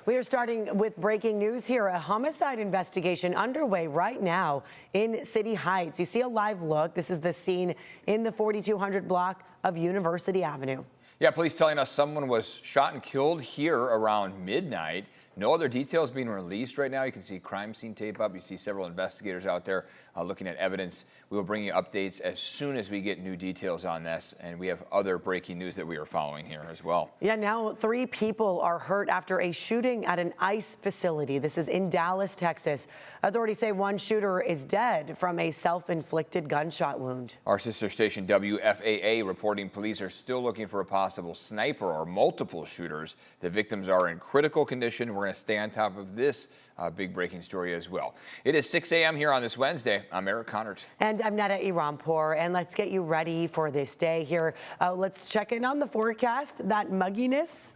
We are starting with breaking news here. A homicide investigation underway right now in City Heights. You see a live look. This is the scene in the 4200 block of University Avenue. Yeah, police telling us someone was shot and killed here around midnight. No other details being released right now. You can see crime scene tape up. You see several investigators out there looking at evidence. We will bring you updates as soon as we get new details on this. And we have other breaking news that we are following here as well. Yeah, now 3 people are hurt after a shooting at an ICE facility. This is in Dallas, Texas. Authorities say one shooter is dead from a self-inflicted gunshot wound. Our sister station WFAA reporting police are still looking for a possible sniper or multiple shooters. The victims are in critical condition. We're going to stay on top of this big breaking story as well. It is 6 a.m. here on this Wednesday. I'm Eric Connert. And I'm Netta Irampour, and let's get you ready for this day here. Let's check in on the forecast. That mugginess.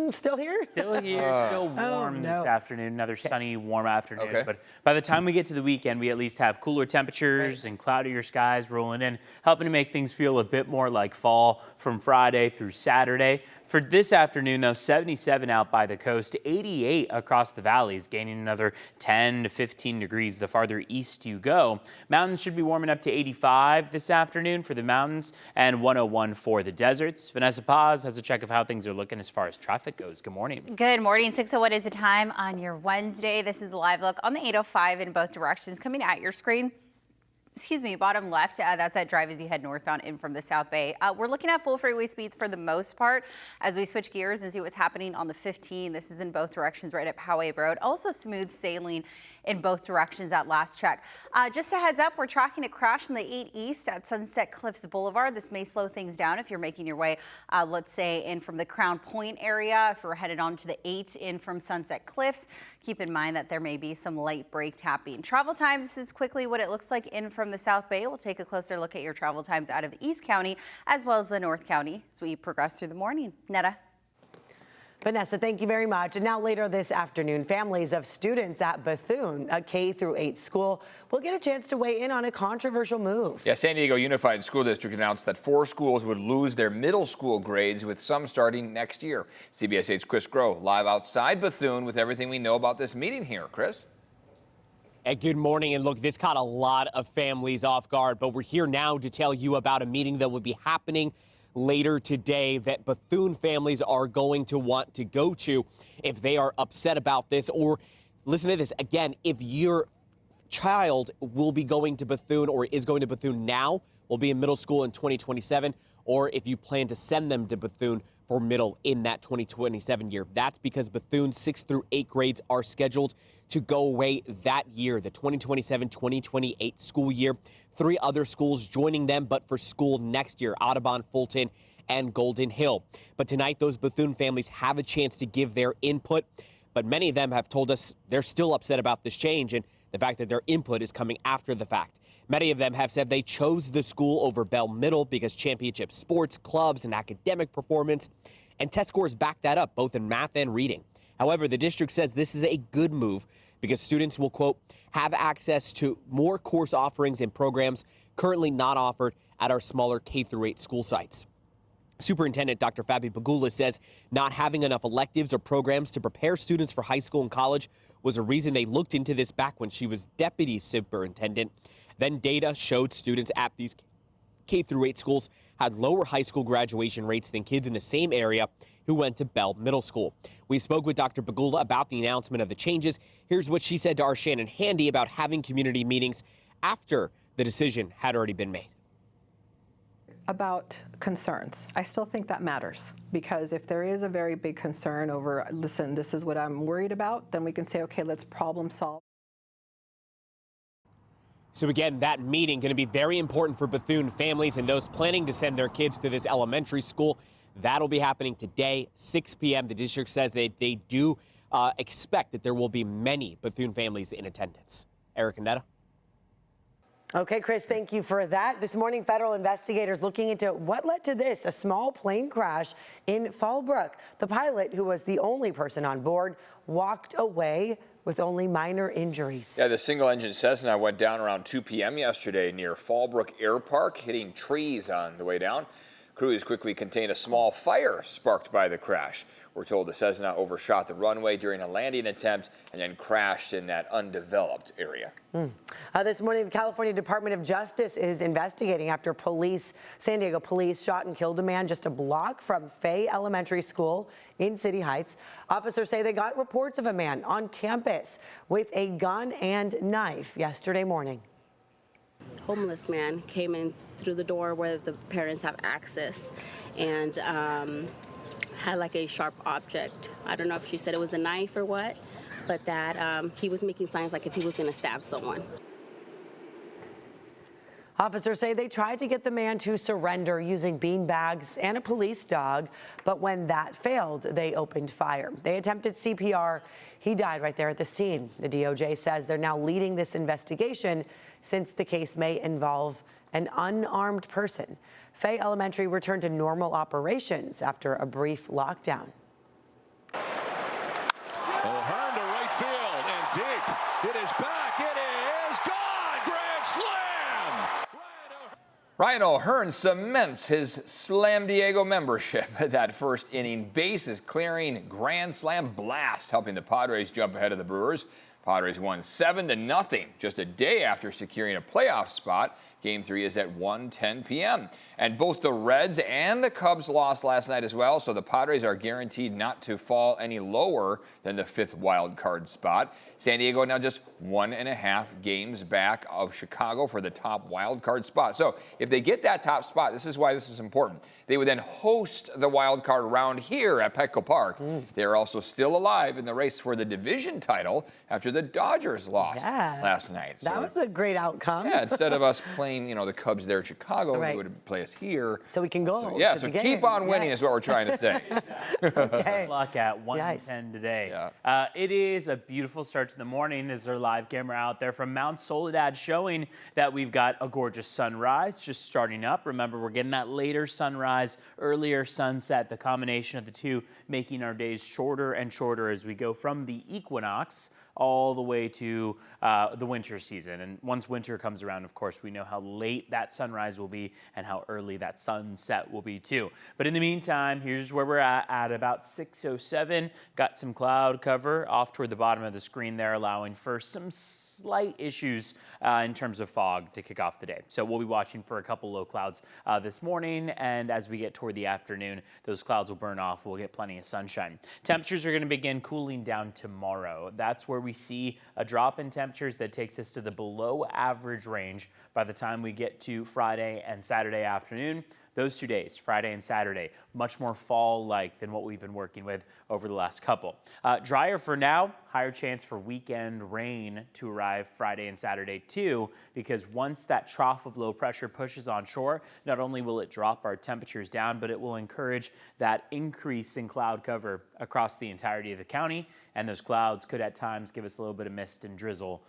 Still here? Still here, still warm this afternoon. Another sunny, warm afternoon. But by the time we get to the weekend, we at least have cooler temperatures and cloudier skies rolling in, helping to make things feel a bit more like fall from Friday through Saturday. For this afternoon, though, 77 out by the coast, 88 across the valleys, gaining another 10 to 15 degrees the farther east you go. Mountains should be warming up to 85 this afternoon for the mountains and 101 for the deserts. Vanessa Paz has a check of how things are looking as far as traffic goes. Good morning. Good morning. 6:01 is the time on your Wednesday. This is a live look on the 805 in both directions coming at your screen. Excuse me, bottom left, that's that drive as you head northbound in from the South Bay. We're looking at full freeway speeds for the most part as we switch gears and see what's happening on the 15. This is in both directions right up Poway Road. Also smooth sailing in both directions at last check. Just a heads up, we're tracking a crash in the 8 East at Sunset Cliffs Boulevard. This may slow things down if you're making your way, let's say, in from the Crown Point area. If you're headed on to the 8 in from Sunset Cliffs, keep in mind that there may be some light brake tapping. Travel times, this is quickly what it looks like in from the South Bay. We'll take a closer look at your travel times out of the East County as well as the North County as we progress through the morning. Netta. Vanessa, thank you very much. And now later this afternoon, families of students at Bethune, a K-8 school, will get a chance to weigh in on a controversial move. Yeah, San Diego Unified School District announced that 4 schools would lose their middle school grades, with some starting next year. CBS 8's Chris Groh live outside Bethune with everything we know about this meeting here. Chris? Good morning. And look, this caught a lot of families off guard, but we're here now to tell you about a meeting that will be happening later today that Bethune families are going to want to go to if they are upset about this. Or listen to this again, if your child will be going to Bethune or is going to Bethune now, will be in middle school in 2027, or if you plan to send them to Bethune for middle in that 2027 year. That's because Bethune's 6th through 8th grades are scheduled to go away that year, the 2027-2028 school year. 3 other schools joining them, but for school next year, Audubon, Fulton, and Golden Hill. But tonight, those Bethune families have a chance to give their input, but many of them have told us they're still upset about this change and the fact that their input is coming after the fact. Many of them have said they chose the school over Bell Middle because championship sports, clubs, and academic performance, and test scores back that up, both in math and reading. However, the district says this is a good move because students will, quote, have access to more course offerings and programs currently not offered at our smaller K-8 school sites. Superintendent Dr. Fabi Pagula says not having enough electives or programs to prepare students for high school and college was a reason they looked into this back when she was deputy superintendent. Then data showed students at these K-8 schools had lower high school graduation rates than kids in the same area who went to Bell Middle School. We spoke with Dr. Pagula about the announcement of the changes. Here's what she said to our Shannon Handy about having community meetings after the decision had already been made. About concerns. I still think that matters, because if there is a very big concern over, listen, this is what I'm worried about, then we can say, okay, let's problem solve. So again, that meeting going to be very important for Bethune families and those planning to send their kids to this elementary school. That'll be happening today, 6 p.m. The district says they do expect that there will be many Bethune families in attendance. Eric and Netta. Okay, Chris, thank you for that. This morning, federal investigators looking into what led to this, a small plane crash in Fallbrook. The pilot, who was the only person on board, walked away with only minor injuries. Yeah, the single-engine Cessna went down around 2 p.m. yesterday near Fallbrook Air Park, hitting trees on the way down. Crews quickly contained a small fire sparked by the crash. We're told the Cessna overshot the runway during a landing attempt and then crashed in that undeveloped area. This morning, the California Department of Justice is investigating after San Diego police shot and killed a man just a block from Fay Elementary School in City Heights. Officers say they got reports of a man on campus with a gun and knife yesterday morning. Homeless man came in through the door where the parents have access and had like a sharp object. I don't know if she said it was a knife or what, but that he was making signs like if he was going to stab someone. Officers say they tried to get the man to surrender using beanbags and a police dog, but when that failed, they opened fire. They attempted CPR. He died right there at the scene. The DOJ says they're now leading this investigation since the case may involve an unarmed person. Fay Elementary returned to normal operations after a brief lockdown. O'Hearn to right field and deep. It is back. It is gone. Grand slam. Ryan O'Hearn cements his Slam Diego membership. That first inning bases clearing grand slam blast, helping the Padres jump ahead of the Brewers. Padres won 7-0 just a day after securing a playoff spot. Game 3 is at 1:10 p.m. And both the Reds and the Cubs lost last night as well, so the Padres are guaranteed not to fall any lower than the 5th wild card spot. San Diego now just 1.5 games back of Chicago for the top wild card spot. So if they get that top spot, this is why this is important. They would then host the wild card round here at Petco Park. They are also still alive in the race for the division title after the Dodgers lost last night. That was a great outcome. Yeah, instead of us playing, the Cubs there in Chicago, they would play us here. So we can go. So keep on winning is what we're trying to say. Okay. Good luck at 1:10 today. Yeah. It is a beautiful start to the morning. There's our live camera out there from Mount Soledad showing that we've got a gorgeous sunrise just starting up. Remember, we're getting that later sunrise, earlier sunset, the combination of the two making our days shorter and shorter as we go from the equinox all the way to the winter season. And once winter comes around, of course, we know how late that sunrise will be and how early that sunset will be too. But in the meantime, here's where we're at about 6:07. Got some cloud cover off toward the bottom of the screen there, allowing for some slight issues in terms of fog to kick off the day. So we'll be watching for a couple low clouds this morning, and as we get toward the afternoon, those clouds will burn off. We'll get plenty of sunshine. Temperatures are going to begin cooling down tomorrow. That's where we see a drop in temperatures that takes us to the below average range by the time we get to Friday and Saturday afternoon. Those 2 days, Friday and Saturday, much more fall-like than what we've been working with over the last couple. Drier for now, higher chance for weekend rain to arrive Friday and Saturday too, because once that trough of low pressure pushes on shore, not only will it drop our temperatures down, but it will encourage that increase in cloud cover across the entirety of the county, and those clouds could at times give us a little bit of mist and drizzle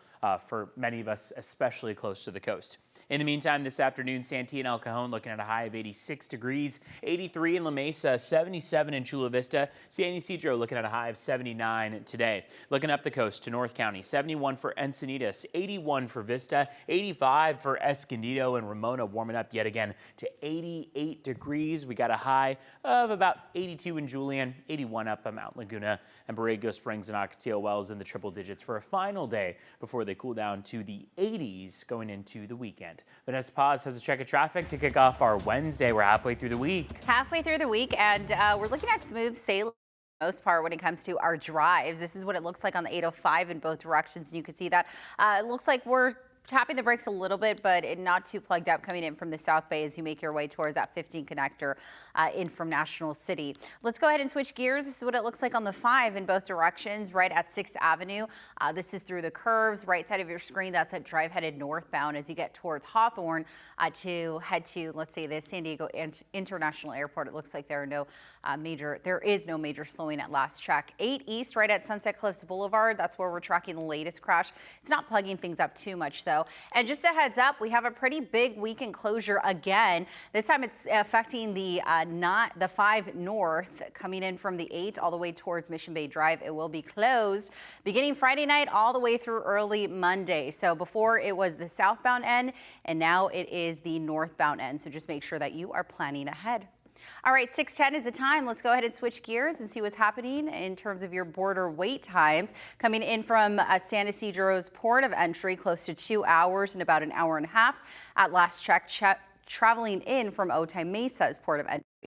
for many of us, especially close to the coast. In the meantime, this afternoon, Santee and El Cajon looking at a high of 86 degrees, 83 in La Mesa, 77 in Chula Vista, San Ysidro looking at a high of 79 today. Looking up the coast to North County, 71 for Encinitas, 81 for Vista, 85 for Escondido, and Ramona warming up yet again to 88 degrees. We got a high of about 82 in Julian, 81 up at Mount Laguna, and Borrego Springs and Ocotillo Wells in the triple digits for a final day before they cool down to the 80s going into the weekend. Vanessa Paz has a check of traffic to kick off our Wednesday. We're halfway through the week. Halfway through the week, and we're looking at smooth sailing for the most part when it comes to our drives. This is what it looks like on the 805 in both directions. And you can see that it looks like we're tapping the brakes a little bit, but not too plugged up coming in from the South Bay as you make your way towards that 15 connector in from National City. Let's go ahead and switch gears. This is what it looks like on the 5 in both directions, right at 6th Avenue. This is through the curves, right side of your screen. That's a drive headed northbound as you get towards Hawthorne to head to, let's say, the San Diego International Airport. It looks like there is no major slowing at last check. 8 East, right at Sunset Cliffs Boulevard. That's where we're tracking the latest crash. It's not plugging things up too much though. And just a heads up, we have a pretty big weekend closure again. This time it's affecting the 5 North coming in from the 8 all the way towards Mission Bay Drive. It will be closed beginning Friday night all the way through early Monday. So before it was the southbound end and now it is the northbound end. So just make sure that you are planning ahead. All right, 6:10 is the time. Let's go ahead and switch gears and see what's happening in terms of your border wait times. Coming in from San Ysidro's port of entry, close to 2 hours and about an hour and a half at last check, traveling in from Otay Mesa's port of entry.